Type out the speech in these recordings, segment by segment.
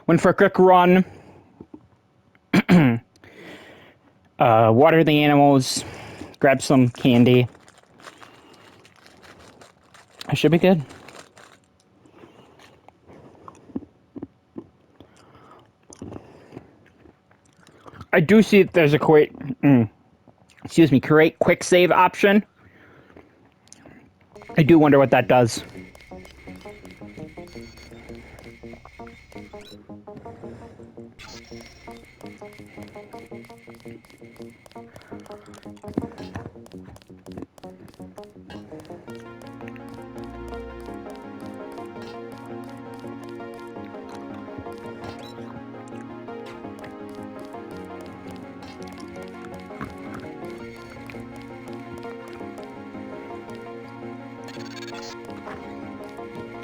Went for a quick run. Water the animals. Grab some candy. I should be good. I do see that there's a create quick save option. I do wonder what that does.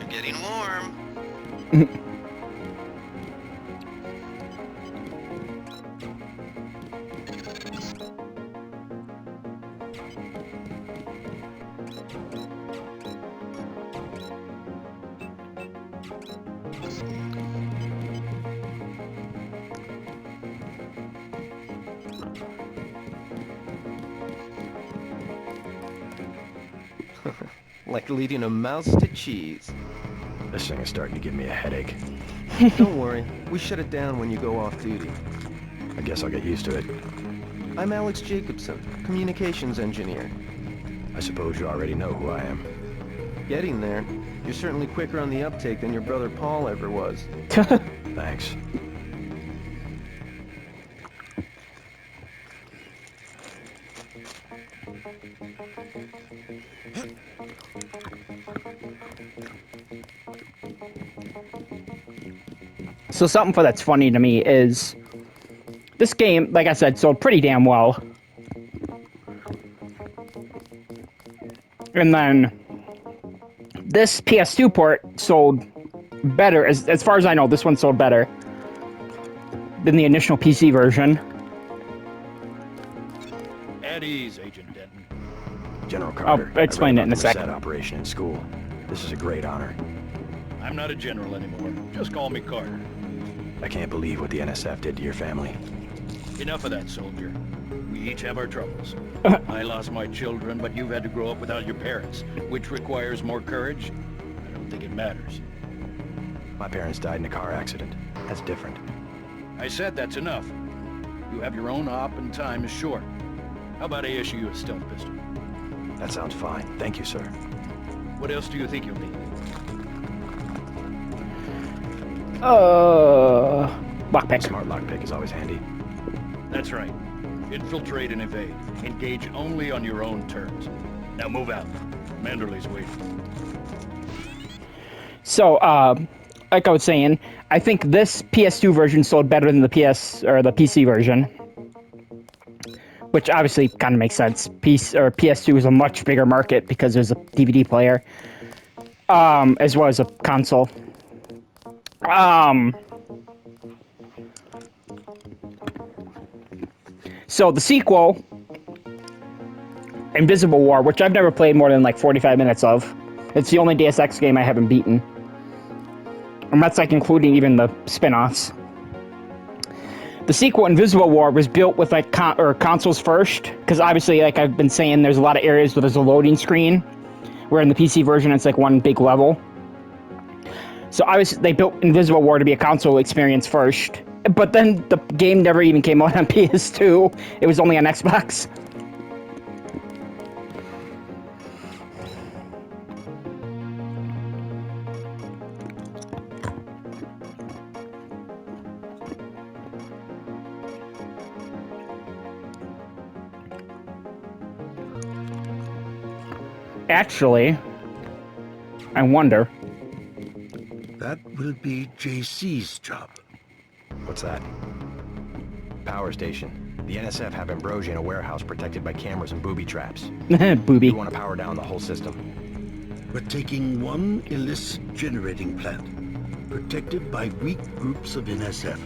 Getting warm. Like leading a mouse to cheese. This thing is starting to give me a headache. Don't worry, we shut it down when you go off duty. I guess I'll get used to it. I'm Alex Jacobson, communications engineer. I suppose you already know who I am. Getting there. You're certainly quicker on the uptake than your brother Paul ever was. Thanks. So something that's funny to me is this game, like I said, sold pretty damn well. And then this PS2 port sold better. As far as I know, this one sold better than the initial PC version. At ease, Agent Denton. General Carter, I'll explain it in a set second. operation in school. This is a great honor. I'm not a general anymore. Just call me Carter. I can't believe what the NSF did to your family. Enough of that, soldier. We each have our troubles. I lost my children, but you've had to grow up without your parents, which requires more courage. I don't think it matters. My parents died in a car accident. That's different. I said that's enough. You have your own op and time is short. How about I issue you a stealth pistol? That sounds fine. Thank you, sir. What else do you think you'll need? Lockpick. Smart lockpick is always handy. That's right. Infiltrate and evade. Engage only on your own terms. Now move out. Manderley's waiting. So, like I was saying, I think this PS2 version sold better than the PC version, which obviously kind of makes sense. PS2 is a much bigger market because there's a DVD player, as well as a console. So the sequel, Invisible War, which I've never played more than like 45 minutes of. It's the only Deus Ex game I haven't beaten. And that's like including even the spin-offs. The sequel, Invisible War, was built with like consoles first, because obviously, like I've been saying, there's a lot of areas where there's a loading screen, where in the PC version it's like one big level. So obviously they built Invisible War to be a console experience first, but then the game never even came out on PS2. It was only on Xbox. Actually, I wonder. That will be JC's job. What's that? Power station. The NSF have Ambrosia in a warehouse protected by cameras and booby traps. Booby. We want to power down the whole system. We're taking one illicit generating plant, protected by weak groups of NSF.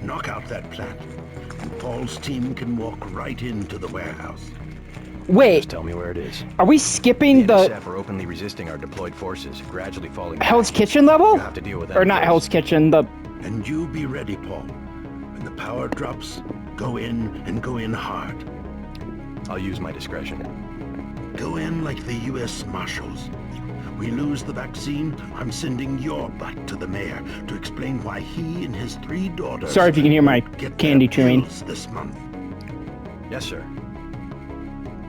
Knock out that plant, and Paul's team can walk right into the warehouse. Wait, Just tell me where it is. are we skipping The the NSF are openly resisting our deployed forces, gradually falling Hell's back. Kitchen level? You'll have to deal with that Or not first. Hell's Kitchen, the And you be ready, Paul. When the power drops, go in and go in hard. I'll use my discretion. Go in like the U.S. Marshals. We lose the vaccine, I'm sending your butt to the mayor to explain why he and his 3 daughters... Sorry if you can hear my get candy their chewing. pills this month. Yes, sir.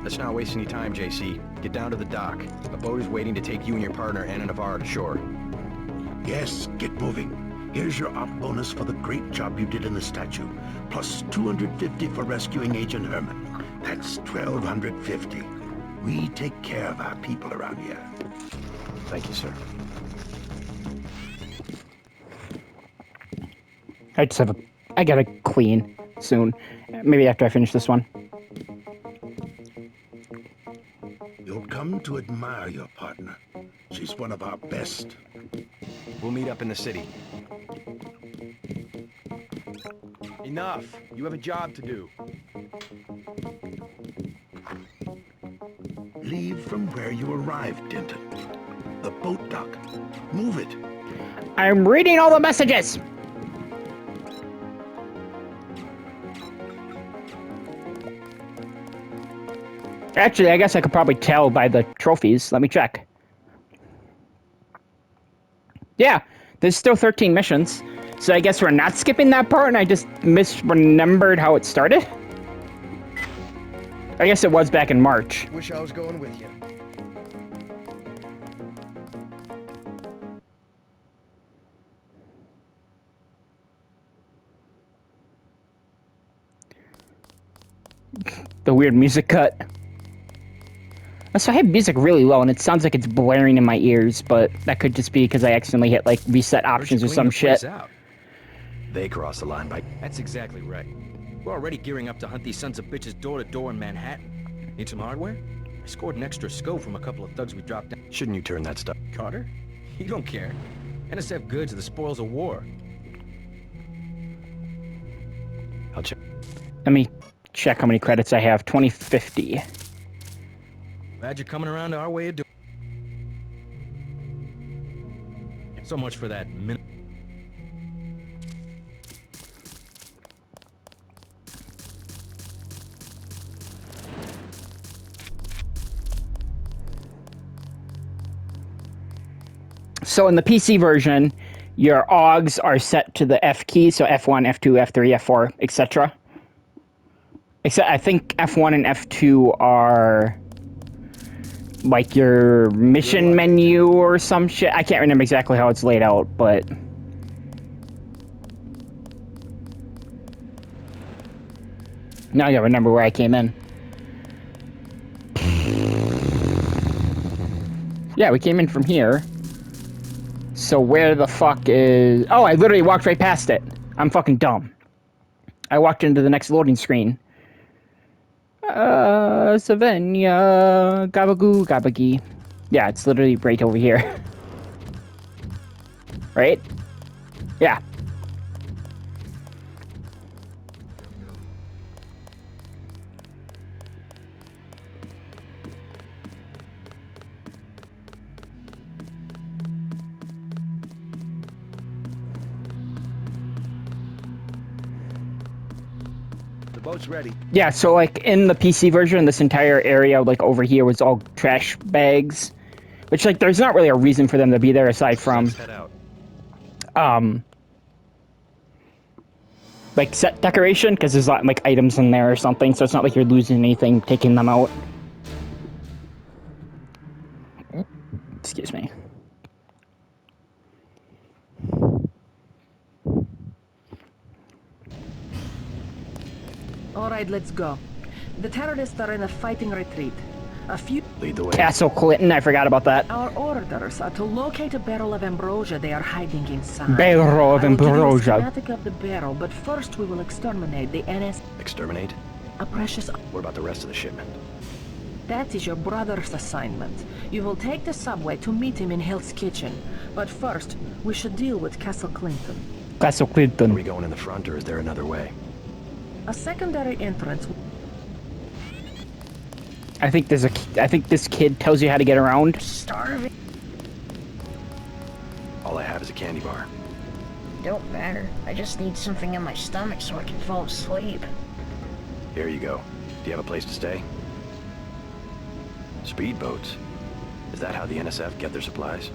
Let's not waste any time, JC. Get down to the dock. A boat is waiting to take you and your partner, Anna Navarre, to shore. Yes, get moving. Here's your op bonus for the great job you did in the statue, plus 250 for rescuing Agent Herman. That's 1,250. We take care of our people around here. Thank you, sir. I gotta clean soon. Maybe after I finish this one. You'll come to admire your partner. She's one of our best. We'll meet up in the city. Enough. You have a job to do. Leave from where you arrived, Denton. The boat dock. Move it. I'm reading all the messages! Actually, I guess I could probably tell by the trophies. Let me check. Yeah, there's still 13 missions. So I guess we're not skipping that part and I just misremembered how it started? I guess it was back in March. Wish I was going with you. The weird music cut. So I have music really low and it sounds like it's blaring in my ears, but that could just be because I accidentally hit like reset options or some shit. They crossed the line by... That's exactly right. We're already gearing up to hunt these sons of bitches door to door in Manhattan. Need some hardware? I scored an extra scope from a couple of thugs we dropped down. Shouldn't you turn that stuff... Carter? You don't care. NSF goods are the spoils of war. I'll check. Let me check how many credits I have. 2050. Glad you're coming around to our way of doing. So much for that minute. So in the PC version, your AUGs are set to the F key, so F1, F2, F3, F4, etc. Except I think F1 and F2 are like your mission menu or some shit. I can't remember exactly how it's laid out, but now I gotta remember where I came in. Yeah, we came in from here. So where the fuck is... Oh, I literally walked right past it. I'm fucking dumb. I walked into the next loading screen. Savannah, gabagoo, gabagee. Yeah, it's literally right over here. Right? Yeah. The boat's ready. Yeah, so like in the PC version, this entire area like over here was all trash bags. Which like there's not really a reason for them to be there aside from Let's head out. like set decoration, because there's like items in there or something, so it's not like you're losing anything taking them out. Excuse me. All right, let's go. The terrorists are in a fighting retreat. A few... Lead the way. Castle Clinton, I forgot about that. Our orders are to locate a barrel of ambrosia they are hiding inside. Barrel of I will give you a ambrosia. schematic of the barrel, but first we will exterminate the NS... Exterminate? A precious... What about the rest of the shipment? That is your brother's assignment. You will take the subway to meet him in Hell's Kitchen. But first, we should deal with Castle Clinton. Castle Are Clinton. we going in the front or is there another way? A secondary entrance... I think this kid tells you how to get around. Starving... All I have is a candy bar. Don't matter. I just need something in my stomach so I can fall asleep. Here you go. Do you have a place to stay? Speedboats? Is that how the NSF get their supplies?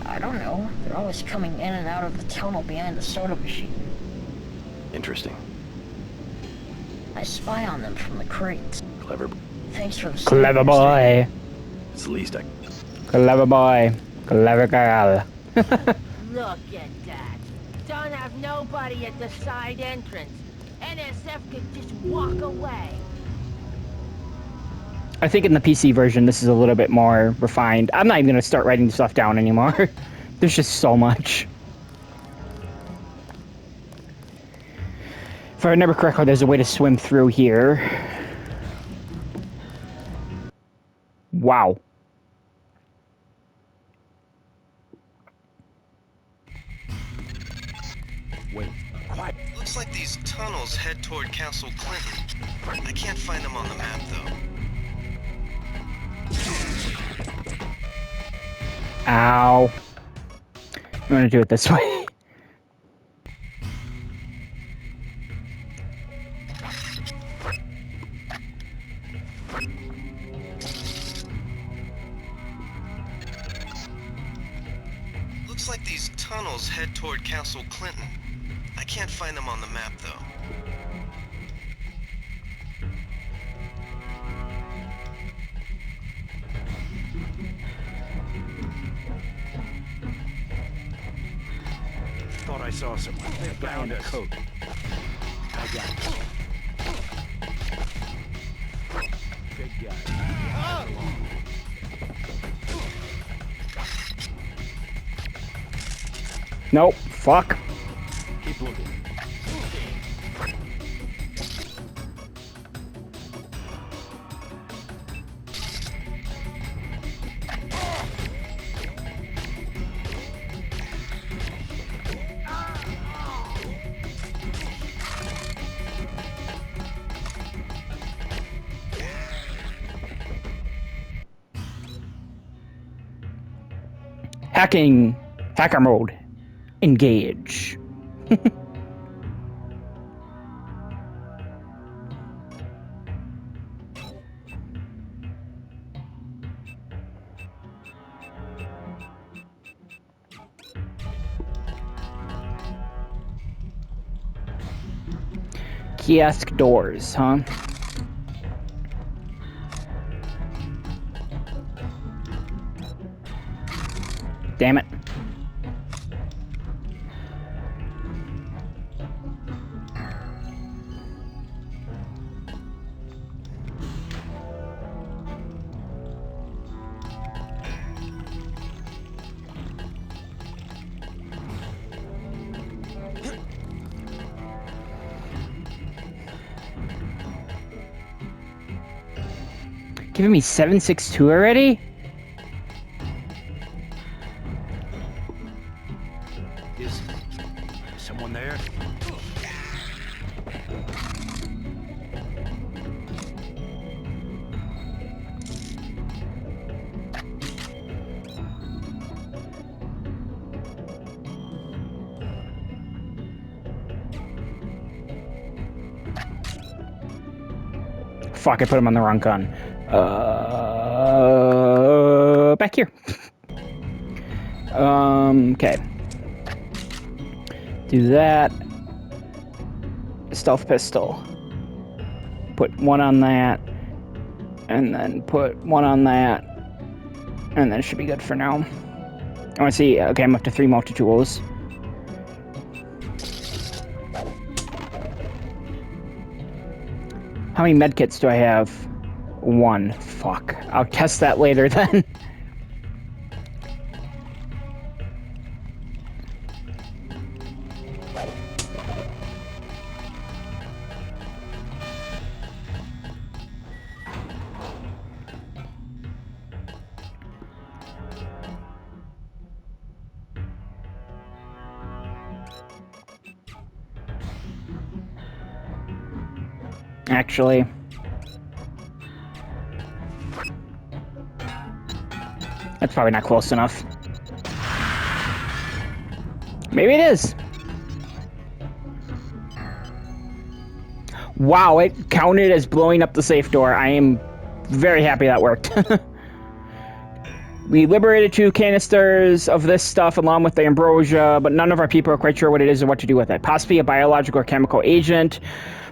I don't know. They're always coming in and out of the tunnel behind the soda machine. Interesting. I spy on them from the crates. Clever. Thanks for the Clever boy. It's the least I... Clever boy. Clever girl. Look at that. Don't have nobody at the side entrance. NSF could just walk away. I think in the PC version, this is a little bit more refined. I'm not even going to start writing stuff down anymore. There's just so much. If I remember correctly, there's a way to swim through here. Wow. Wait, quiet. Looks like these tunnels head toward Castle Clinton. I can't find them on the map, though. Ow. I'm gonna do it this way. Looks like these tunnels head toward Castle Clinton. I can't find them on the map, though. Thought I saw someone. A guy in a coat. I got it. Good guy. Nope. Fuck. Keep looking. Hacking. Hacker mode. Engage. Kiosk doors, huh? Damn it. Giving me 762 already? Is someone there? Fuck, I put him on the wrong gun. Back here. Okay. Do that. Stealth pistol. Put one on that. And then put one on that. And then it should be good for now. I want to see. Okay, I'm up to 3 multi-tools. How many medkits do I have? 1. Fuck. I'll test that later then. Actually, that's probably not close enough. Maybe it is. Wow, it counted as blowing up the safe door. I am very happy that worked. We liberated 2 canisters of this stuff along with the ambrosia, but none of our people are quite sure what it is or what to do with it. Possibly a biological or chemical agent,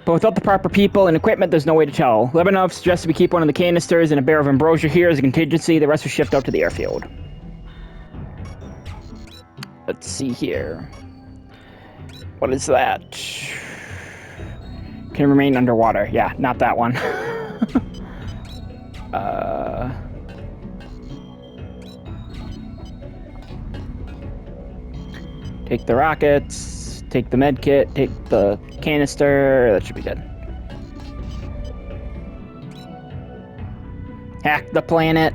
but without the proper people and equipment, there's no way to tell. Lebanov suggested we keep one of the canisters and a barrel of ambrosia here as a contingency. The rest was shipped out to the airfield. Let's see here. What is that? Can remain underwater. Yeah, not that one. Take the rockets, take the med kit, take the canister. That should be good. Hack the planet.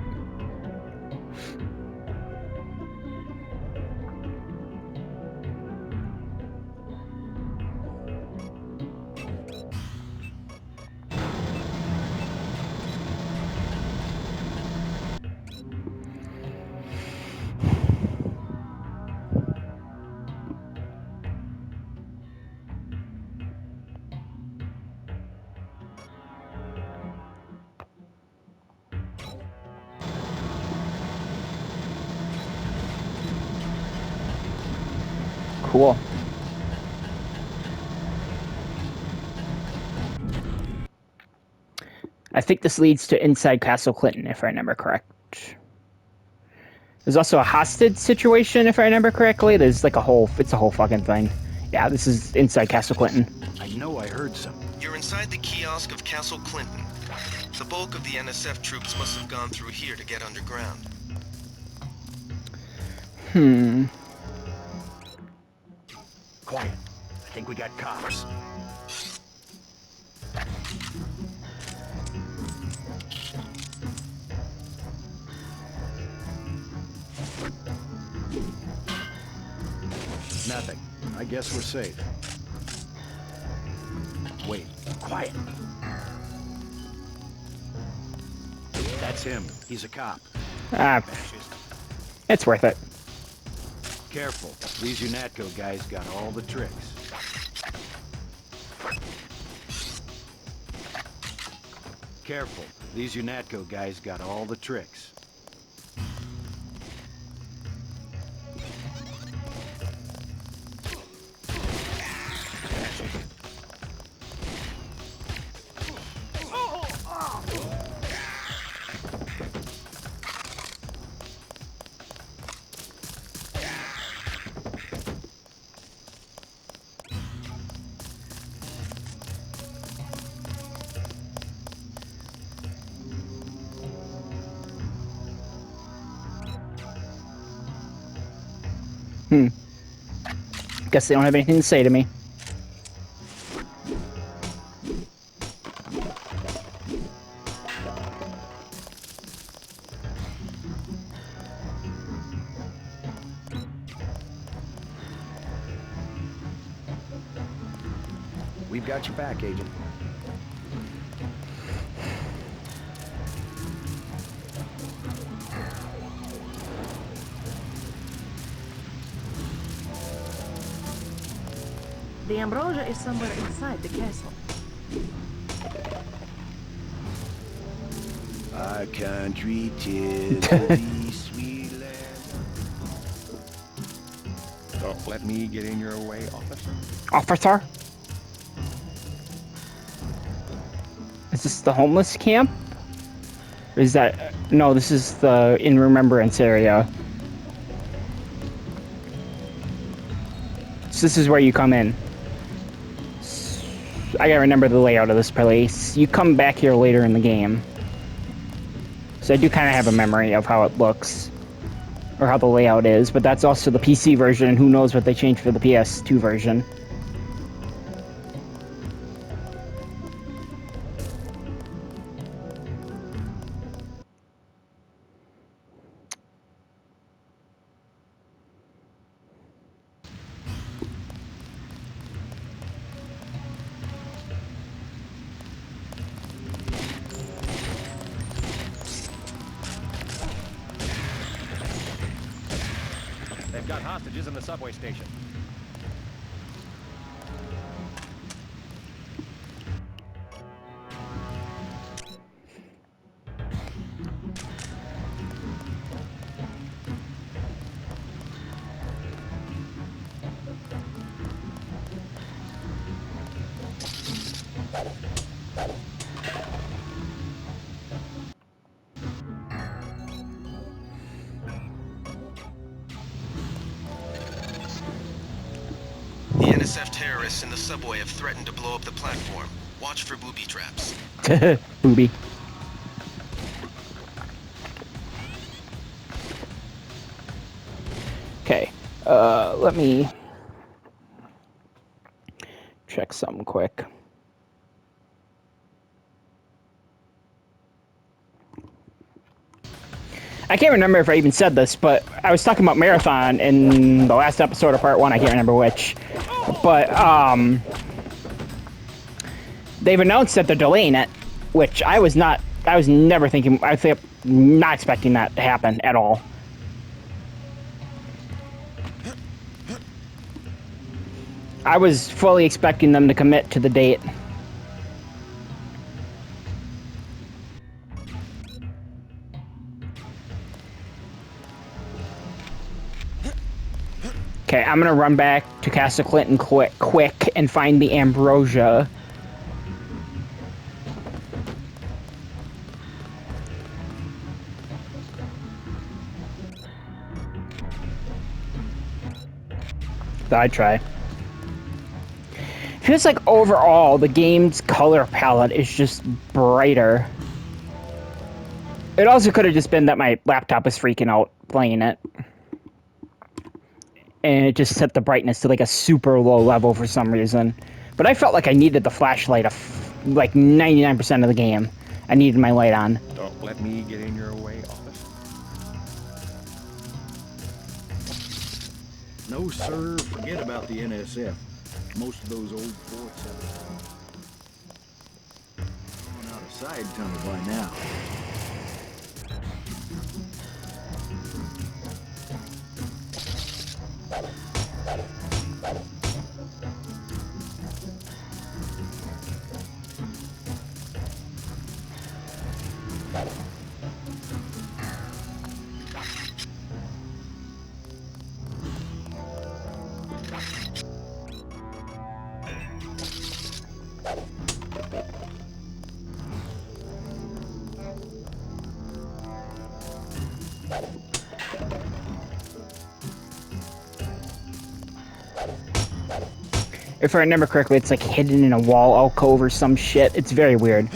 Cool. I think this leads to inside Castle Clinton, if I remember correct. There's also a hostage situation, if I remember correctly. There's like it's a whole fucking thing. Yeah, this is inside Castle Clinton. I know I heard something. You're inside the kiosk of Castle Clinton. The bulk of the NSF troops must have gone through here to get underground. Quiet. I think we got cops. Nothing. I guess we're safe. Wait. Quiet. That's him. He's a cop. It's worth it. Careful. These UNATCO guys got all the tricks. Careful. These UNATCO guys got all the tricks. Guess they don't have anything to say to me. We've got your back, Agent. The ambrosia is somewhere inside the castle. Our country, 'tis the sweet land. Don't let me get in your way, officer. Officer? Is this the homeless camp? Or is that... No, this is the In Remembrance area. So this is where you come in. I gotta remember the layout of this place. You come back here later in the game. So I do kind of have a memory of how it looks. Or how the layout is. But that's also the PC version, and who knows what they changed for the PS2 version. They've got hostages in the subway station. NSF terrorists in the subway have threatened to blow up the platform. Watch for booby traps. Booby. Okay. Let me check something quick. I can't remember if I even said this, but I was talking about Marathon in the last episode of Part 1, I can't remember which. But, they've announced that they're delaying it, which I was never thinking, not expecting that to happen at all. I was fully expecting them to commit to the date. Okay, I'm gonna run back to Castle Clinton quick and find the ambrosia. I'd try. Feels like overall the game's color palette is just brighter. It also could have just been that my laptop was freaking out playing it. And it just set the brightness to like a super low level for some reason. But I felt like I needed the flashlight like 99% of the game. I needed my light on. Don't let me get in your way, officer. No, sir. Forget about the NSF. Most of those old forts have gone out of side tunnel by now. If I remember correctly, it's like hidden in a wall alcove or some shit. It's very weird.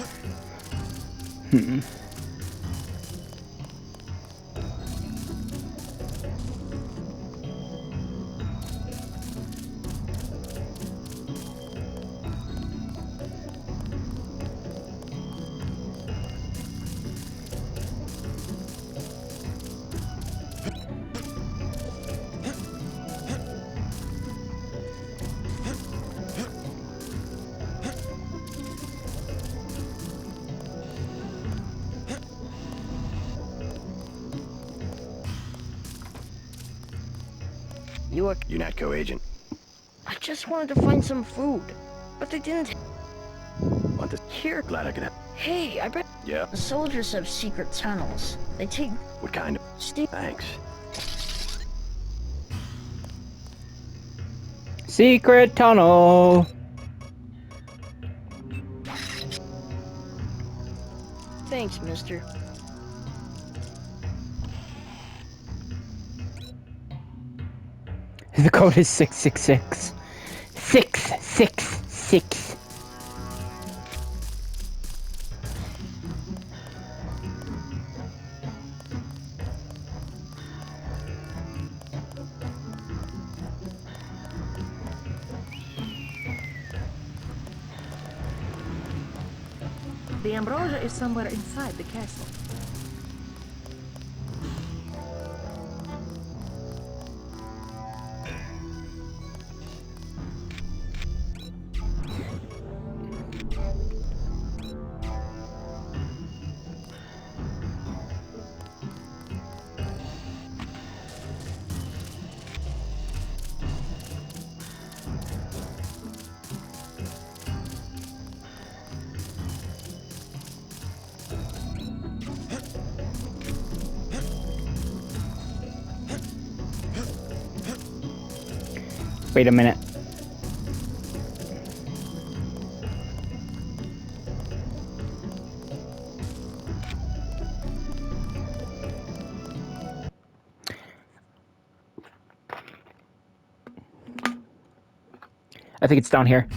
UNATCO agent. I just wanted to find some food, but they didn't. Want this? Here. Glad I could help. Hey, I bet Yeah. the soldiers have secret tunnels. They take What kind of? Steve. Thanks. Secret tunnel. Thanks, mister. The code is 666. 666. The ambrosia is somewhere inside the castle. Wait a minute. I think it's down here.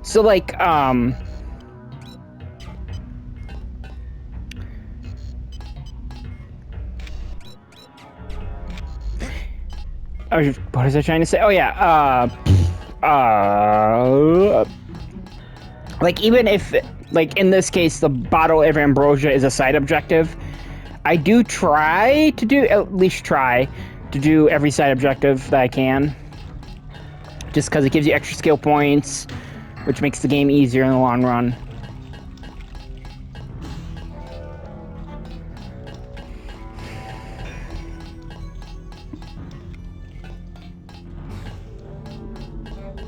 So, like, what was I trying to say? Oh, yeah, like, even if, like, in this case, the bottle of ambrosia is a side objective, I do try to do, at least try, to do every side objective that I can. Just because it gives you extra skill points, which makes the game easier in the long run.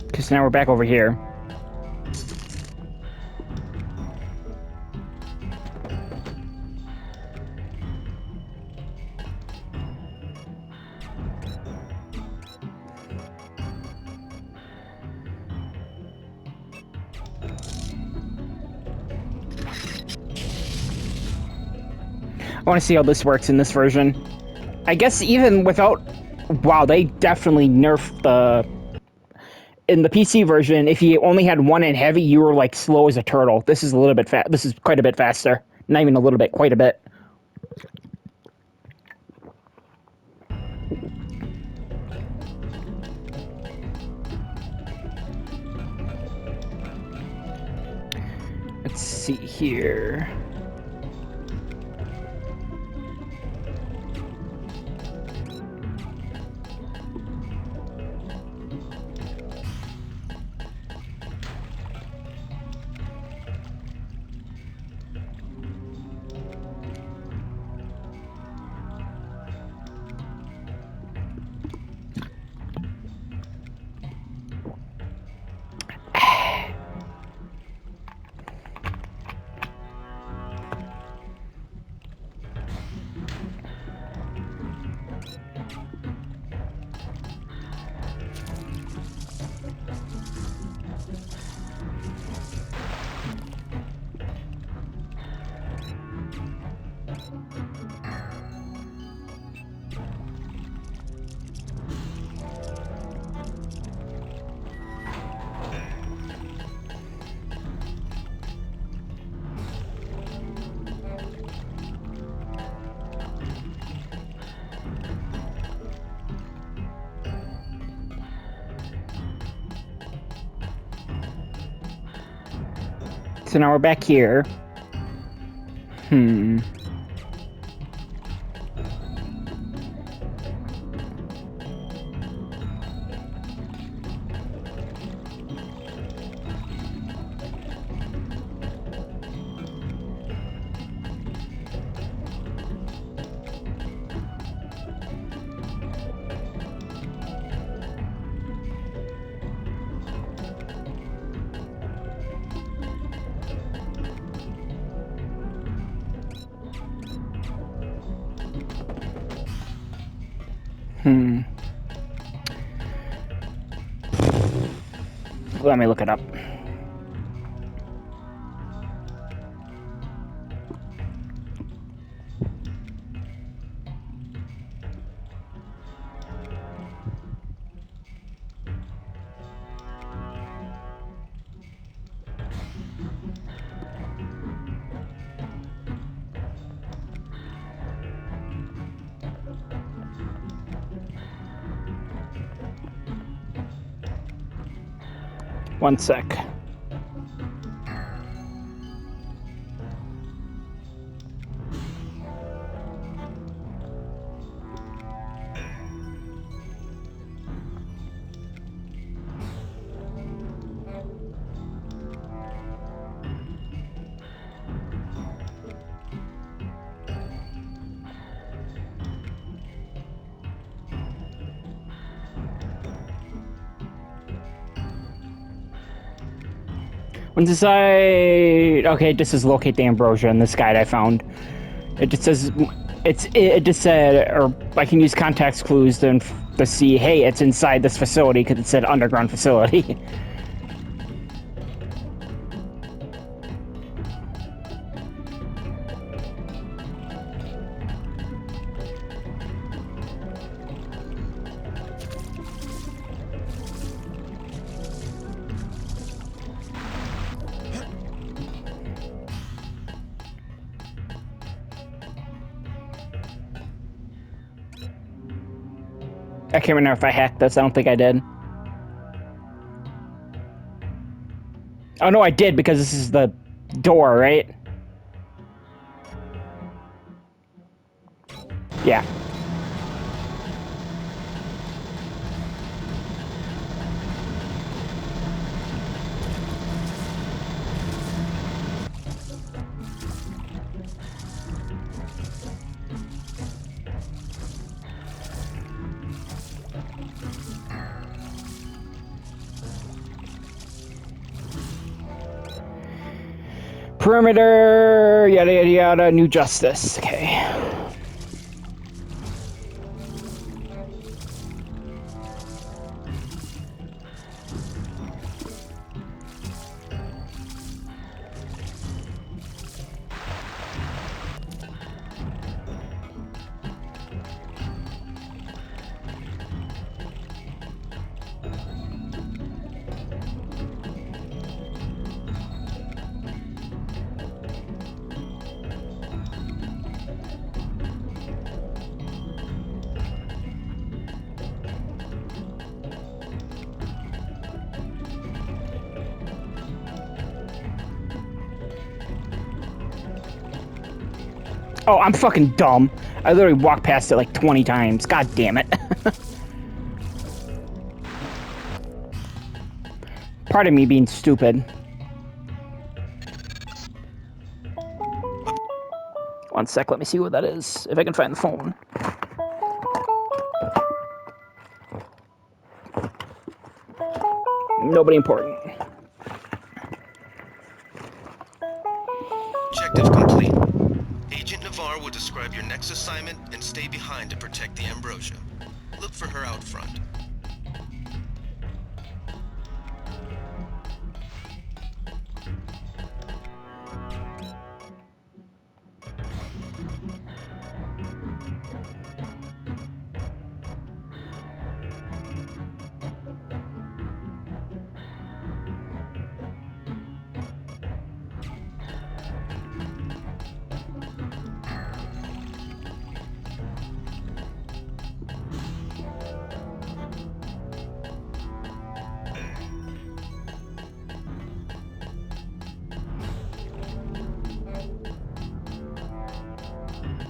Because now we're back over here. I want to see how this works in this version. I guess even without... Wow, they definitely nerfed the... In the PC version, if you only had one in heavy, you were, like, slow as a turtle. This is a little bit This is quite a bit faster. Not even a little bit, quite a bit. Let's see here. So now we're back here. Let me look it up. One sec. Once inside, okay, this is locate the ambrosia in this guide I found. It just says, it just said, or I can use context clues to see, hey, it's inside this facility because it said underground facility. I can't remember if I hacked this. I don't think I did. Oh, no, I did, because this is the door, right? Yeah. Perimeter, yada yada yada, new justice. Okay. Oh, I'm fucking dumb. I literally walked past it like 20 times. God damn it. Part of me being stupid. One sec, let me see what that is. If I can find the phone. Nobody important. Objective complete. Agent Navarre will describe your next assignment and stay behind to protect the Ambrosia. Look for her out front.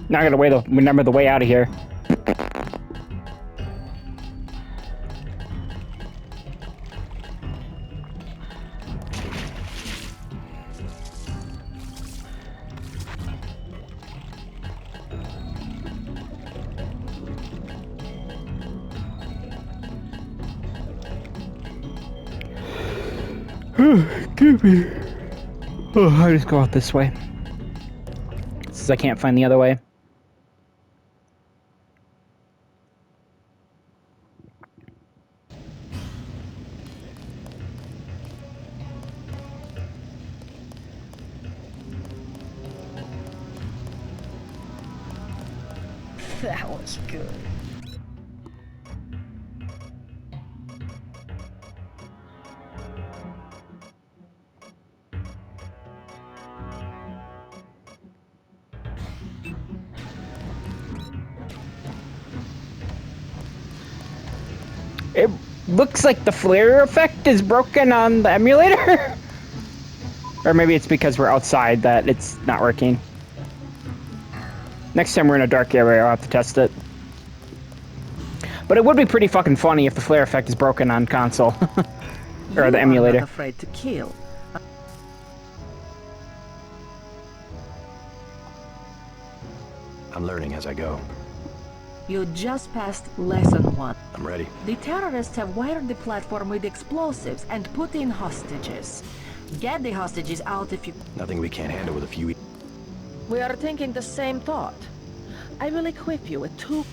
Now I gotta remember the way out of here. Excuse me. Oh, I just go out this way. Since I can't find the other way. That was good. It looks like the flare effect is broken on the emulator. Or maybe it's because we're outside that it's not working. Next time we're in a dark area, I'll have to test it. But it would be pretty fucking funny if the flare effect is broken on console. Or the emulator. You are not afraid to kill. I'm learning as I go. You just passed lesson 1. I'm ready. The terrorists have wired the platform with explosives and put in hostages. Get the hostages out if you... Nothing we can't handle with a few... We are thinking the same thought. I will equip you with 2...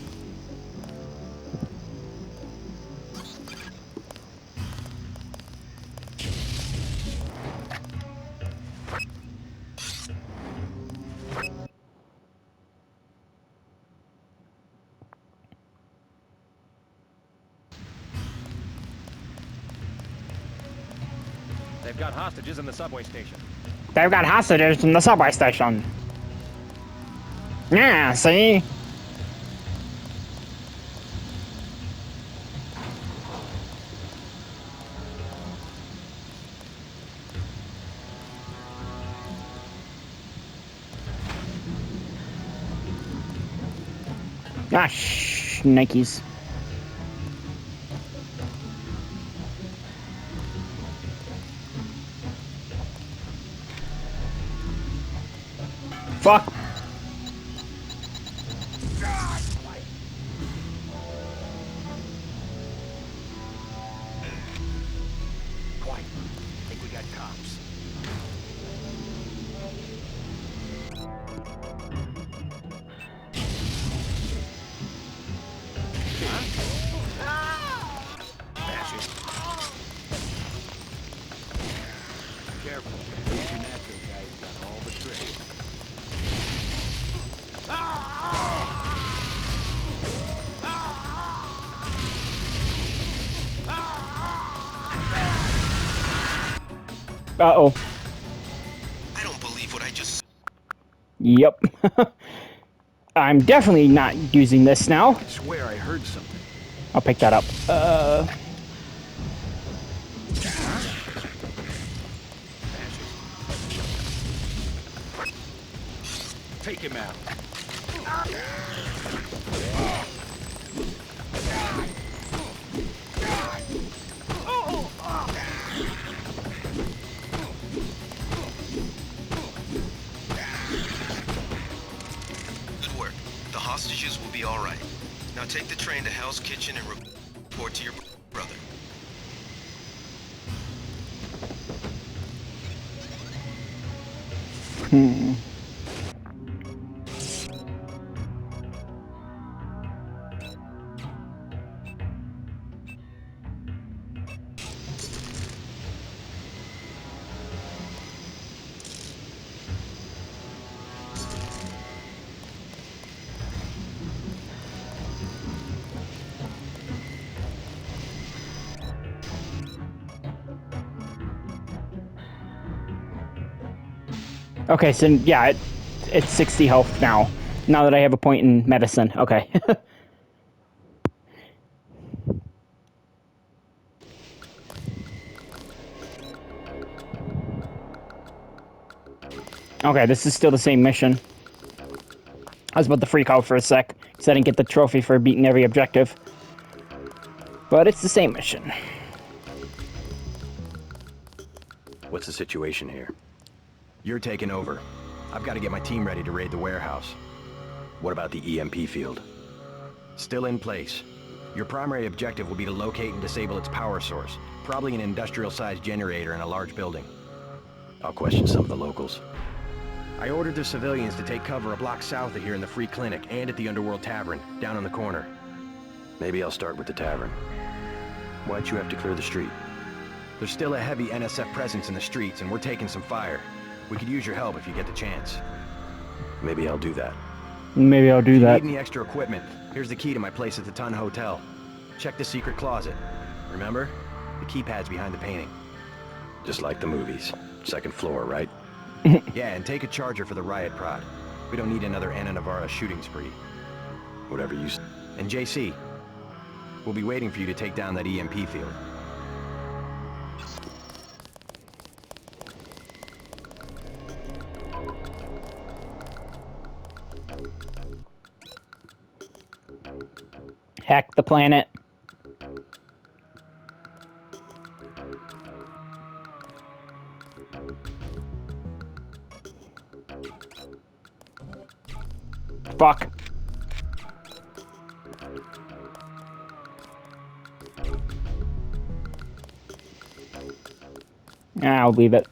They've got hostages in the subway station. They've got hostages in the subway station. Yeah, see? Ah, Nikes. Fuck. Quiet. I think we got cops. Careful. These natural guys got all the tricks. Uh-oh. I don't believe what I just... Yep. I'm definitely not using this now. I swear I heard something. I'll pick that up. Take him out. Good work. The hostages will be all right. Now take the train to Hell's Kitchen and report to your brother. Okay, so yeah, it's 60 health now. Now that I have a point in medicine. Okay. Okay, this is still the same mission. I was about to freak out for a sec, because I didn't get the trophy for beating every objective. But it's the same mission. What's the situation here? You're taking over. I've got to get my team ready to raid the warehouse. What about the EMP field? Still in place. Your primary objective will be to locate and disable its power source, probably an industrial-sized generator in a large building. I'll question some of the locals. I ordered the civilians to take cover a block south of here in the Free Clinic and at the Underworld Tavern, down on the corner. Maybe I'll start with the tavern. Why'd you have to clear the street? There's still a heavy NSF presence in the streets, and we're taking some fire. We could use your help if you get the chance. Maybe I'll do that. Maybe I'll do that. If you need any extra equipment, here's the key to my place at the Ton Hotel. Check the secret closet. Remember? The keypad's behind the painting. Just like the movies. Second floor, right? Yeah, and take a charger for the riot prod. We don't need another Anna Navarra shooting spree. Whatever you say. And JC, we'll be waiting for you to take down that EMP field. Hack the planet. Fuck. I'll leave it.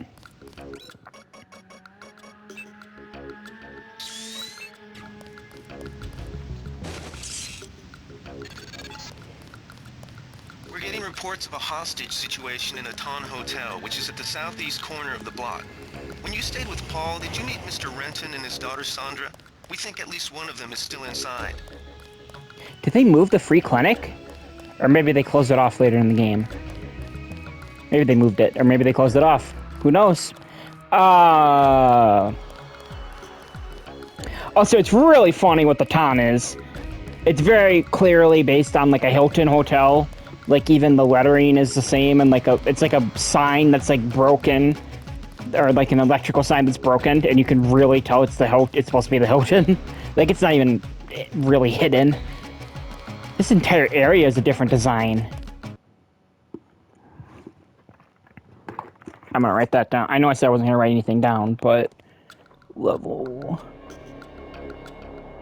We're getting reports of a hostage situation in the Ton Hotel, which is at the southeast corner of the block. When you stayed with Paul, did you meet Mr. Renton and his daughter Sandra? We think at least one of them is still inside. Did they move the free clinic? Or maybe they closed it off later in the game. Maybe they moved it, or maybe they closed it off. Who knows? Also, it's really funny what the town is. It's very clearly based on like a Hilton hotel. Like even the lettering is the same, and it's like a sign that's like broken, or like an electrical sign that's broken, and you can really tell it's it's supposed to be the Hilton. Like it's not even really hidden. This entire area is a different design. I'm gonna write that down. I know I said I wasn't gonna write anything down, but level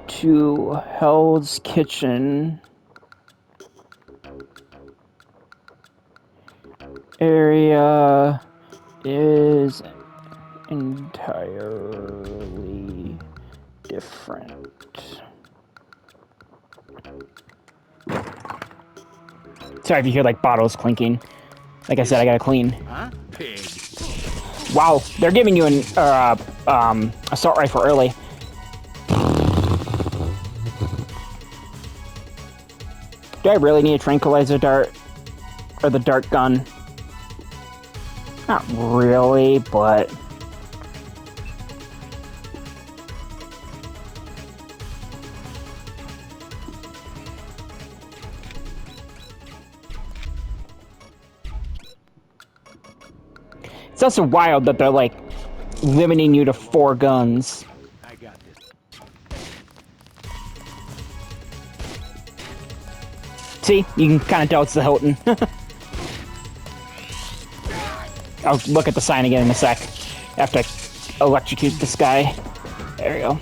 2 Hell's Kitchen area is entirely different. Sorry if you hear like bottles clinking. Like I said, I gotta clean. Huh? Pig. Wow, they're giving you an assault rifle early. Do I really need a tranquilizer dart? Or the dart gun? Not really, but... It's also wild that they're, like, limiting you to 4 guns. I got this. See? You can kind of tell it's the Hilton. I'll look at the sign again in a sec. After I electrocute this guy. There we go.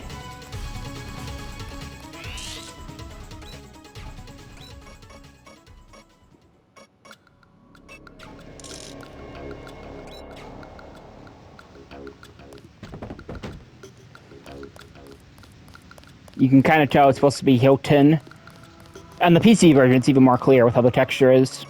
You can kind of tell it's supposed to be Hilton. And the PC version, it's even more clear with how the texture is.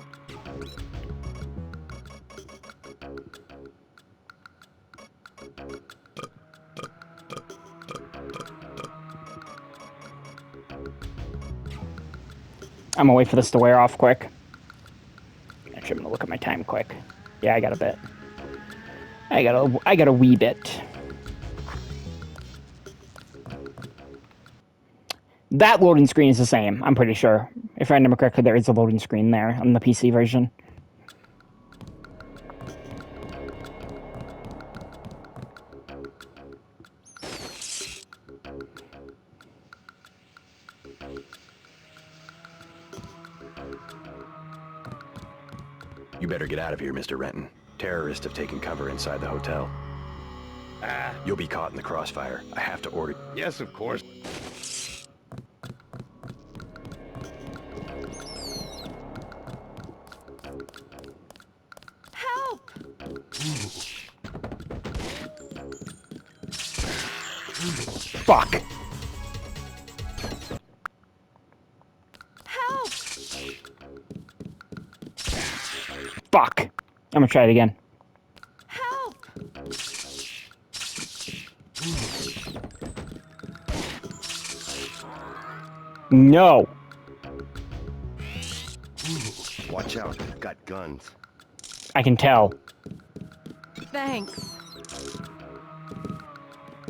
I'm gonna wait for this to wear off quick. Actually, I'm gonna look at my time quick. Yeah, I got a bit. I got a wee bit. That loading screen is the same, I'm pretty sure. If I remember correctly, there is a loading screen there on the PC version. You better get out of here, Mr. Renton. Terrorists have taken cover inside the hotel. You'll be caught in the crossfire. I have to order... Yes, of course. Help! Fuck! Help! Fuck! I'm gonna try it again. Help! No! Watch out, they've got guns. I can tell. Thanks.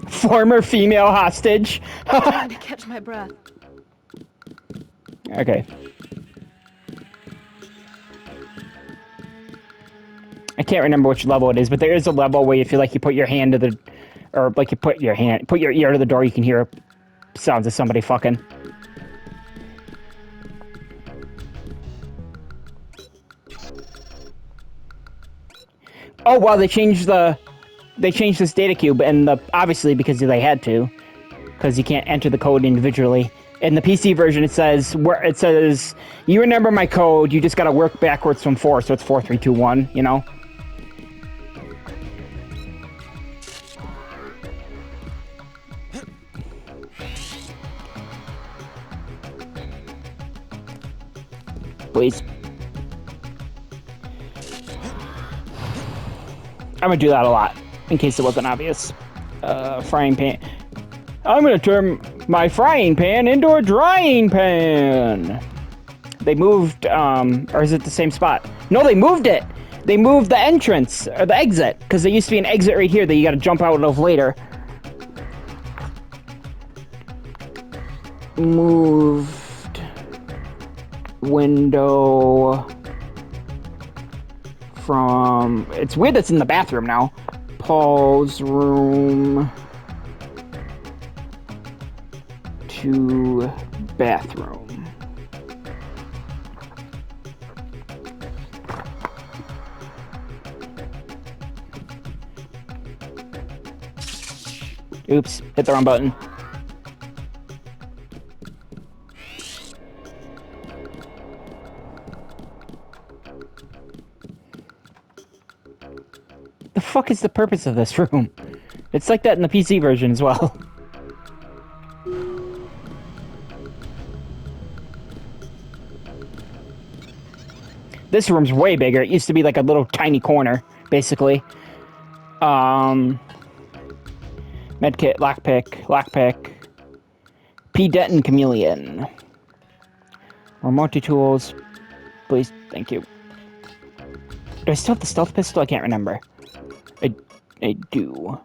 Former female hostage. Trying to catch my breath. Okay. I can't remember which level it is, but there is a level where you feel like you put your hand to the... Or like you put your ear to the door, you can hear sounds of somebody fucking. Oh wow, they changed this data cube, and obviously because they had to, because you can't enter the code individually. In the PC version, it says you remember my code, you just gotta work backwards from 4, so it's 4, 3, 2, 1. You know. Please. I'm gonna do that a lot, in case it wasn't obvious. Frying pan. I'm gonna turn my frying pan into a drying pan! They moved, or is it the same spot? No, they moved it! They moved the entrance, or the exit, because there used to be an exit right here that you gotta jump out of later. Moved window from... It's weird that's in the bathroom now. Paul's room to bathroom. Oops, hit the wrong button. The fuck is the purpose of this room? It's like that in the PC version as well. This room's way bigger. It used to be like a little tiny corner, basically. Medkit, lockpick. P. Denton Chameleon. More multi-tools. Please, thank you. Do I still have the stealth pistol? I can't remember. I do.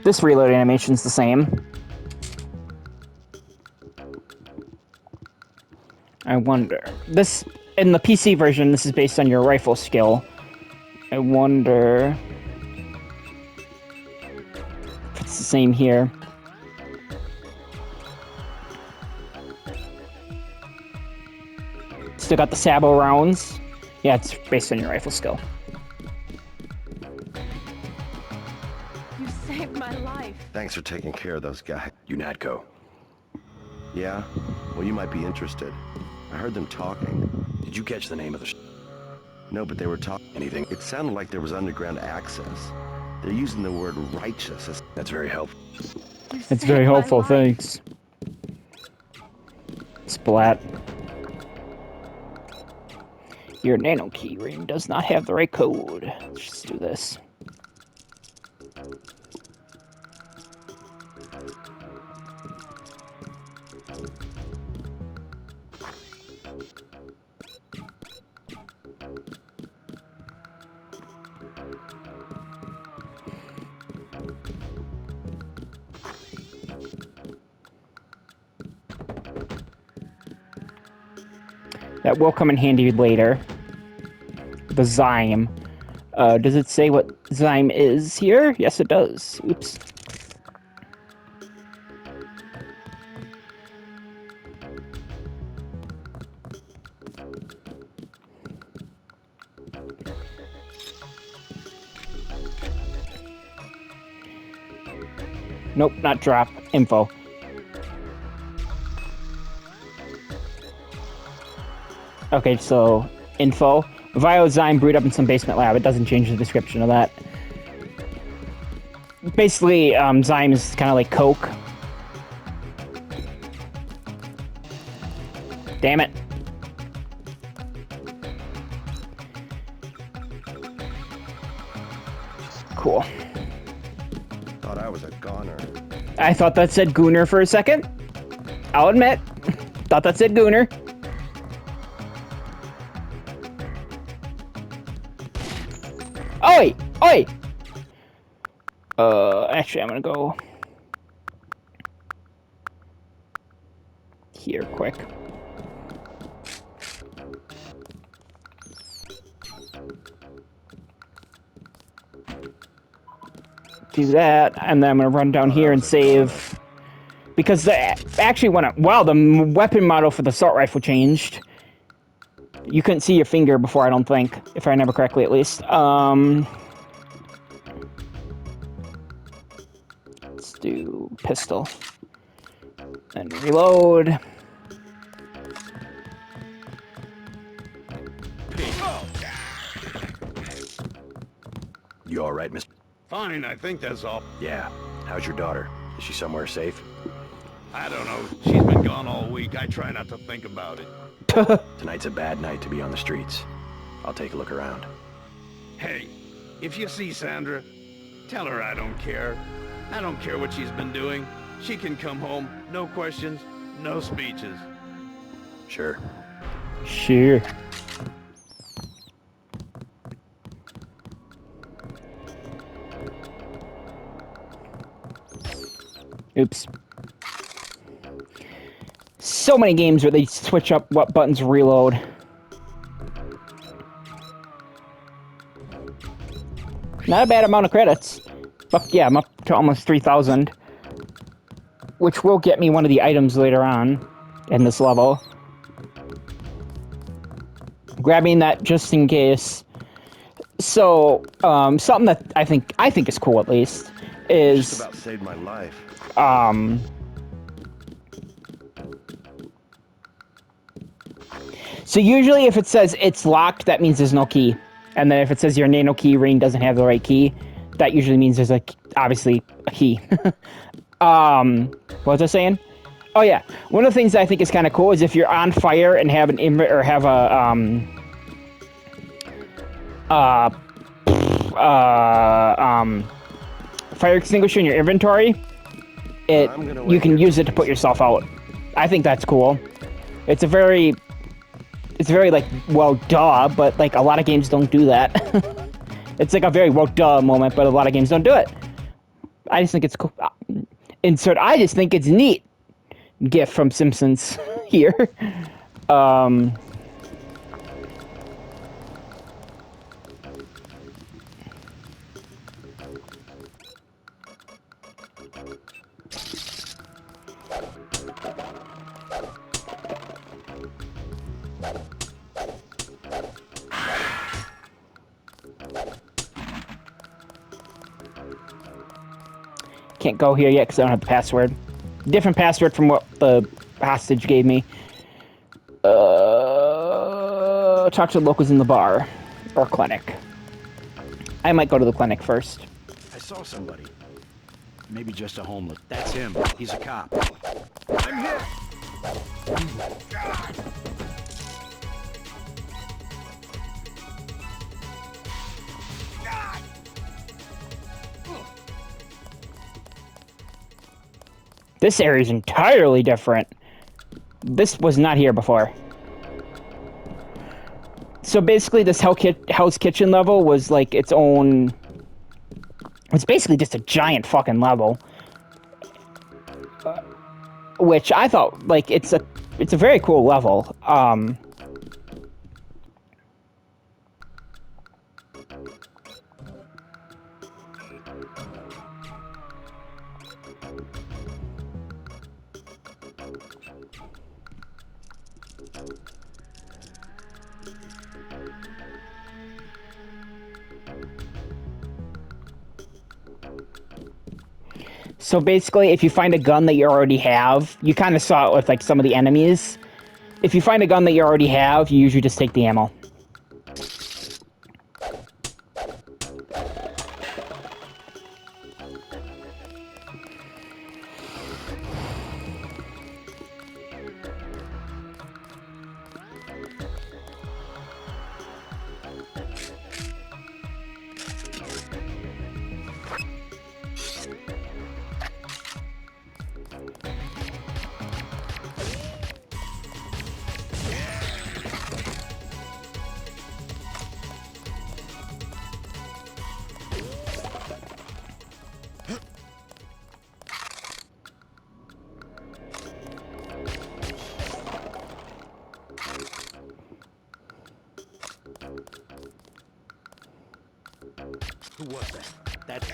This reload animation's the same. I wonder. This, in the PC version, this is based on your rifle skill. I wonder if it's the same here. Still got the sabot rounds. Yeah, it's based on your rifle skill. You saved my life. Thanks for taking care of those guys. UNATCO. Yeah? Well, you might be interested. I heard them talking. Did you catch the name of the No, but they were talking. Anything? It sounded like there was underground access. They're using the word righteous. That's very helpful. It's very helpful, thanks. Splat. Your nano key ring does not have the right code. Let's just do this. That will come in handy later. The Zyme. Does it say what Zyme is here? Yes, it does. Oops. Nope, not drop. Info. Okay, so info. Viozyme brewed up in some basement lab. It doesn't change the description of that. Basically, Zyme is kind of like Coke. Damn it. Cool. Thought I was a goner. I thought that said Gooner for a second. I'll admit. Thought that said Gooner. Oi! Oi! Actually, I'm gonna go here quick. Do that, and then I'm gonna run down here and save. Because actually, wow, the weapon model for the assault rifle changed. You couldn't see your finger before, I don't think, if I remember correctly, at least. Let's do pistol. And reload. You all right, Mr.? Fine, I think that's all. Yeah. How's your daughter? Is she somewhere safe? I don't know. She's been gone all week. I try not to think about it. Tonight's a bad night to be on the streets. I'll take a look around. Hey, if you see Sandra, tell her I don't care. I don't care what she's been doing. She can come home. No questions, no speeches. Sure. Sure. Oops. So many games where they switch up what buttons reload. Not a bad amount of credits. Fuck yeah, I'm up to almost 3,000, which will get me one of the items later on in this level. Grabbing that just in case. So, something that I think is cool, at least, is... Just about saved my life. So usually if it says it's locked, that means there's no key. And then if it says your nano key ring doesn't have the right key, that usually means there's, like, obviously a key. What was I saying? Oh yeah, one of the things that I think is kind of cool is if you're on fire and have fire extinguisher in your inventory, you can use it to put yourself out. I think that's cool. It's very like, well, duh, but like a lot of games don't do that. It's like a very well, duh moment, but a lot of games don't do it. I just think it's cool. Insert. I just think it's neat. Gift from Simpsons here. Can't go here yet because I don't have the password. Different password from what the hostage gave me. Talk to the locals in the bar. Or clinic. I might go to the clinic first. I saw somebody. Maybe just a homeless. That's him. He's a cop. I'm here! God. This area is entirely different. This was not here before. So basically this Hell's Kitchen level was like its own... It's basically just a giant fucking level. Which I thought, like, it's a very cool level. So basically, if you find a gun that you already have, you kind of saw it with, like, some of the enemies. If you find a gun that you already have, you usually just take the ammo. Who was that? That's...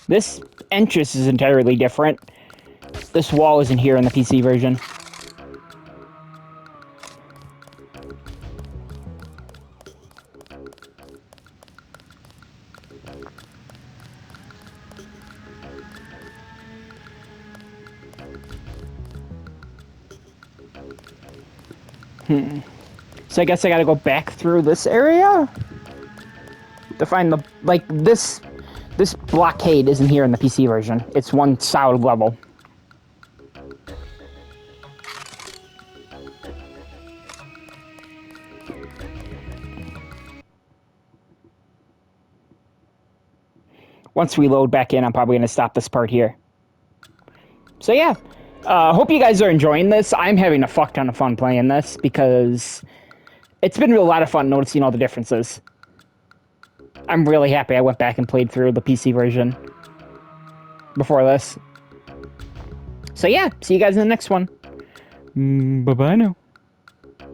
This entrance is entirely different. This wall isn't here in the PC version. So I guess I gotta go back through this area to find the, like, this blockade isn't here in the PC version. It's one solid level. Once we load back in, I'm probably gonna stop this part here. So yeah. Hope you guys are enjoying this. I'm having a fuck ton of fun playing this because it's been a lot of fun noticing all the differences. I'm really happy I went back and played through the PC version before this. So yeah, see you guys in the next one. Bye-bye now.